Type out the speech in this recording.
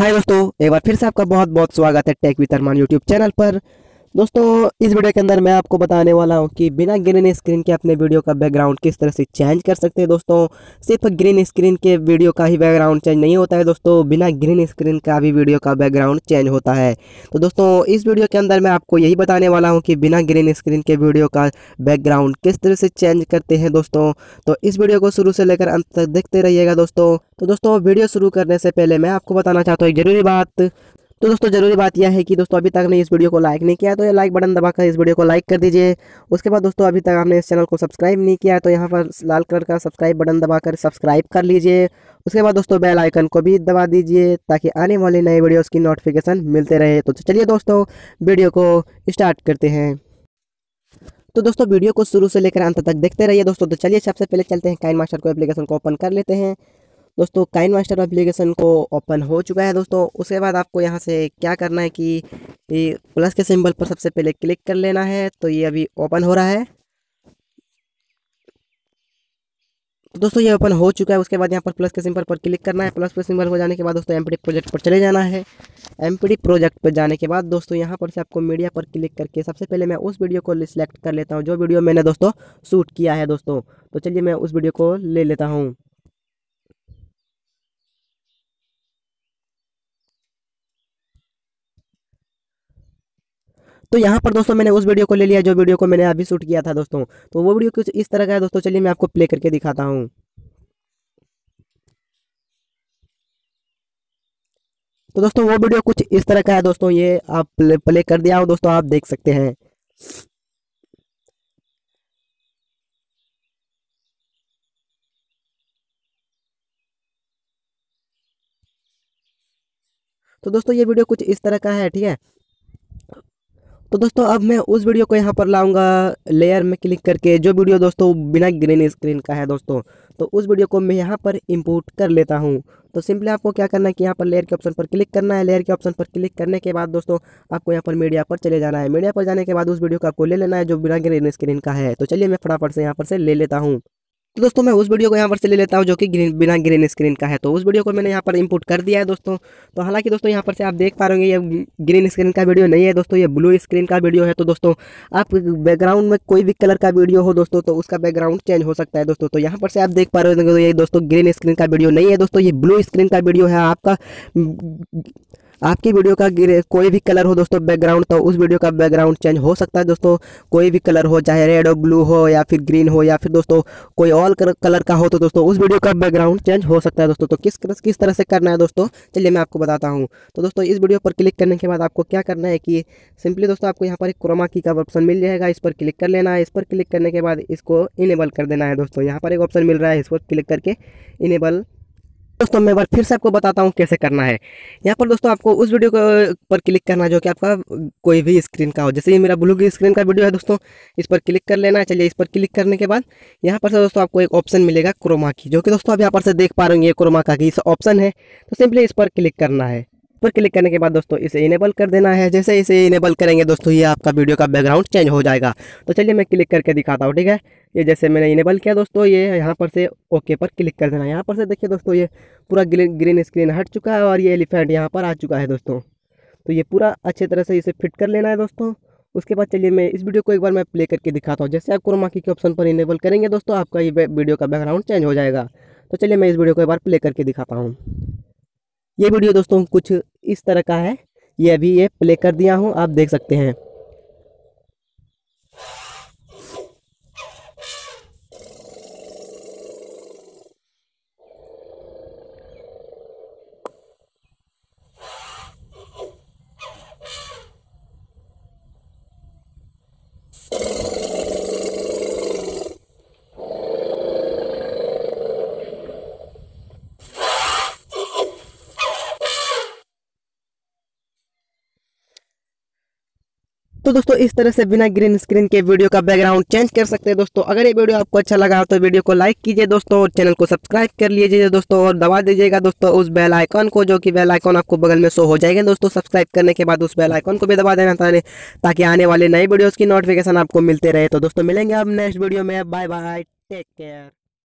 हाय दोस्तों, एक बार फिर से आपका बहुत बहुत स्वागत है tech with Armaan YouTube channel पर। दोस्तों, इस वीडियो के अंदर मैं आपको बताने वाला हूं कि बिना ग्रीन स्क्रीन के अपने वीडियो का बैकग्राउंड किस तरह से चेंज कर सकते हैं। दोस्तों, सिर्फ ग्रीन स्क्रीन के वीडियो का ही बैकग्राउंड चेंज नहीं होता है दोस्तों, बिना ग्रीन स्क्रीन का भी वीडियो का बैकग्राउंड चेंज होता है। तो दोस्तों, इस वीडियो के अंदर मैं आपको यही बताने वाला हूँ कि बिना ग्रीन स्क्रीन के वीडियो का बैकग्राउंड किस तरह से चेंज करते हैं दोस्तों। तो इस वीडियो को शुरू से लेकर अंत तक देखते रहिएगा दोस्तों। तो दोस्तों, वीडियो शुरू करने से पहले मैं आपको बताना चाहता हूँ एक जरूरी बात। तो दोस्तों, ज़रूरी बात यह है कि दोस्तों अभी तक आपने इस वीडियो को लाइक नहीं किया तो ये लाइक बटन दबाकर इस वीडियो को लाइक कर दीजिए। उसके बाद दोस्तों, अभी तक आपने इस चैनल को सब्सक्राइब नहीं किया तो यहाँ पर लाल कलर का सब्सक्राइब बटन दबाकर सब्सक्राइब कर लीजिए। उसके बाद दोस्तों, बेल आइकन को भी दबा दीजिए ताकि आने वाले नए वीडियोज़ की नोटिफिकेशन मिलते रहे। तो चलिए दोस्तों, वीडियो को स्टार्ट करते हैं। तो दोस्तों, वीडियो को शुरू से लेकर अंत तक देखते रहिए दोस्तों। तो चलिए सबसे पहले चलते हैं काइन मास्टर को एप्लीकेशन को ओपन कर लेते हैं। दोस्तों, काइन मास्टर एप्लीकेशन को ओपन हो चुका है दोस्तों। उसके बाद आपको यहाँ से क्या करना है कि ये प्लस के सिंबल पर सबसे पहले क्लिक कर लेना है। तो ये अभी ओपन हो रहा है। तो दोस्तों, ये ओपन हो चुका है। उसके बाद यहाँ पर प्लस के सिंबल पर क्लिक करना है। प्लस के सिंबल हो जाने के बाद दोस्तों एमपीडी प्रोजेक्ट पर चले जाना है। एमपीडी प्रोजेक्ट पर जाने के बाद दोस्तों यहाँ पर से आपको मीडिया पर क्लिक करके सबसे पहले मैं उस वीडियो को सिलेक्ट कर लेता हूँ जो वीडियो मैंने दोस्तों शूट किया है दोस्तों। तो चलिए मैं उस वीडियो को ले लेता हूँ। तो यहाँ पर दोस्तों मैंने उस वीडियो को ले लिया जो वीडियो को मैंने अभी शूट किया था दोस्तों। तो वो वीडियो कुछ इस तरह का है दोस्तों। चलिए मैं आपको प्ले करके दिखाता हूँ। तो दोस्तों, वो वीडियो कुछ इस तरह का है दोस्तों। ये आप प्ले कर दिया हो दोस्तों, आप देख सकते हैं। तो दोस्तों, ये वीडियो कुछ इस तरह का है, ठीक है। तो दोस्तों, अब मैं उस वीडियो को यहाँ पर लाऊंगा लेयर में क्लिक करके, जो वीडियो दोस्तों बिना ग्रीन स्क्रीन का है दोस्तों। तो उस वीडियो को मैं यहाँ पर इंपोर्ट कर लेता हूँ। तो सिंपली आपको क्या करना है कि यहाँ पर लेयर के ऑप्शन पर क्लिक करना है। लेयर के ऑप्शन पर क्लिक करने के बाद दोस्तों आपको यहाँ पर मीडिया पर चले जाना है। मीडिया पर जाने के बाद उस वीडियो को आपको ले लेना है जो बिना ग्रीन स्क्रीन का है। तो चलिए मैं फटाफट से यहाँ पर से ले लेता हूँ। तो दोस्तों, मैं उस वीडियो को यहाँ पर से ले लेता हूँ जो कि बिना ग्रीन स्क्रीन का है। तो उस वीडियो को मैंने यहाँ पर इंपोर्ट कर दिया है दोस्तों। तो हालांकि दोस्तों यहाँ पर से आप देख पा रहे होंगे ये ग्रीन स्क्रीन का वीडियो नहीं है दोस्तों, ये ब्लू स्क्रीन का वीडियो है। तो दोस्तों, आप बैकग्राउंड में कोई भी कलर का वीडियो हो दोस्तों तो उसका बैकग्राउंड चेंज हो सकता है दोस्तों। तो यहाँ पर से आप देख पा रहे होंगे ये दोस्तों ग्रीन स्क्रीन का वीडियो नहीं है दोस्तों, ये ब्लू स्क्रीन का वीडियो है। आपकी वीडियो का कोई भी कलर हो दोस्तों बैकग्राउंड, तो उस वीडियो का बैकग्राउंड चेंज हो सकता है दोस्तों। कोई भी कलर हो, चाहे रेड हो, ब्लू हो या फिर ग्रीन हो या फिर दोस्तों कोई और कलर का हो, तो दोस्तों उस वीडियो का बैकग्राउंड चेंज हो सकता है दोस्तों। तो किस तरह से करना है दोस्तों, चलिए मैं आपको बताता हूँ। तो दोस्तों, इस वीडियो पर क्लिक करने के बाद आपको क्या करना है कि सिंपली दोस्तों आपको यहाँ पर एक क्रोमा की का ऑप्शन मिल जाएगा, इस पर क्लिक कर लेना है। इस पर क्लिक करने के बाद इसको इनेबल कर देना है दोस्तों। यहाँ पर एक ऑप्शन मिल रहा है, इस पर क्लिक करके इनेबल। दोस्तों, मैं एक बार फिर से आपको बताता हूँ कैसे करना है। यहाँ पर दोस्तों आपको उस वीडियो पर क्लिक करना है जो कि आपका कोई भी स्क्रीन का हो। जैसे ये मेरा ब्लू की स्क्रीन का वीडियो है दोस्तों, इस पर क्लिक कर लेना है। चलिए, इस पर क्लिक करने के बाद यहाँ पर से दोस्तों आपको एक ऑप्शन मिलेगा क्रोमा की, जो कि दोस्तों आप यहाँ पर से देख पा रहे होंगे ये क्रोमा का की ऑप्शन है। तो सिंपली इस पर क्लिक करना है। पर क्लिक करने के बाद दोस्तों इसे इनेबल कर देना है। जैसे इसे इनेबल करेंगे दोस्तों ये आपका वीडियो का बैकग्राउंड चेंज हो जाएगा। तो चलिए मैं क्लिक करके दिखाता हूँ, ठीक है। ये जैसे मैंने इनेबल किया दोस्तों, ये यहाँ पर से ओके पर क्लिक कर देना है। यहाँ पर से देखिए दोस्तों ये पूरा ग्रीन स्क्रीन हट चुका है और ये एलिफेंट यहाँ पर आ चुका है दोस्तों। तो ये पूरा अच्छे तरह से इसे फिट कर लेना है दोस्तों। उसके बाद चलिए मैं इस वीडियो को एक बार मैं प्ले करके दिखाता हूँ। जैसे आप क्रोमा की के ऑप्शन पर इनेबल करेंगे दोस्तों, आपका ये वीडियो का बैकग्राउंड चेंज हो जाएगा। तो चलिए मैं इस वीडियो को एक बार प्ले करके दिखाता हूँ। ये वीडियो दोस्तों कुछ इस तरह का है। ये अभी ये प्ले कर दिया हूँ, आप देख सकते हैं। तो दोस्तों, इस तरह से बिना ग्रीन स्क्रीन के वीडियो का बैकग्राउंड चेंज कर सकते हैं दोस्तों। अगर ये वीडियो आपको अच्छा लगा तो वीडियो को लाइक कीजिए दोस्तों और चैनल को सब्सक्राइब कर लीजिए दोस्तों और दबा दीजिएगा दोस्तों उस बेल आइकन को, जो कि बेल आइकन आपको बगल में शो हो जाएगा दोस्तों। सब्सक्राइब करने के बाद उस बेल आइकन को भी दबा देना ताकि आने वाले नए वीडियोज़ की नोटिफिकेशन आपको मिलते रहे। तो दोस्तों मिलेंगे अब नेक्स्ट वीडियो में। Bye bye, take care.